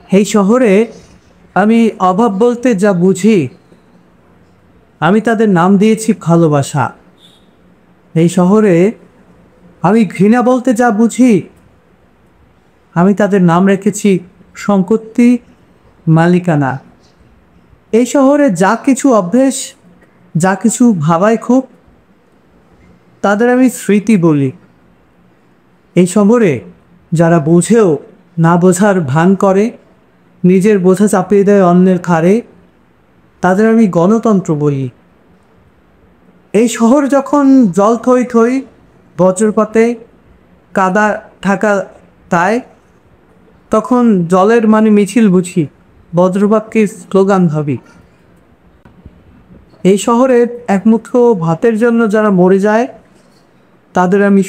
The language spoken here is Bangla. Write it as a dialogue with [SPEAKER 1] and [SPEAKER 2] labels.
[SPEAKER 1] এই শহরে আমি অভাব বলতে যা বুঝি, আমি তাদের নাম দিয়েছি ভালোবাসা। এই শহরে আমি ঘৃণা বলতে যা বুঝি, আমি তাদের নাম রেখেছি সম্পত্তি, মালিকানা। এই শহরে যা কিছু অভ্যেস, যা কিছু ভাবাই খুব, তাদের আমি স্মৃতি বলি। এই শহরে যারা বুঝেও না বোঝার ভান করে, নিজের বোঝা চাপিয়ে দেয় অন্যের ঘাড়ে, তাদের আমি গণতন্ত্র বলি। এই শহর যখন জল থই থই, বজ্রপাতে কাদা ঢাকা, তাই তখন জলের মানে মিছিল বুঝি, বজ্রপাতকে স্লোগান ভাবি। এই শহরের এক মুঠো ভাতের জন্য যারা মরে যায়, তাদের আমি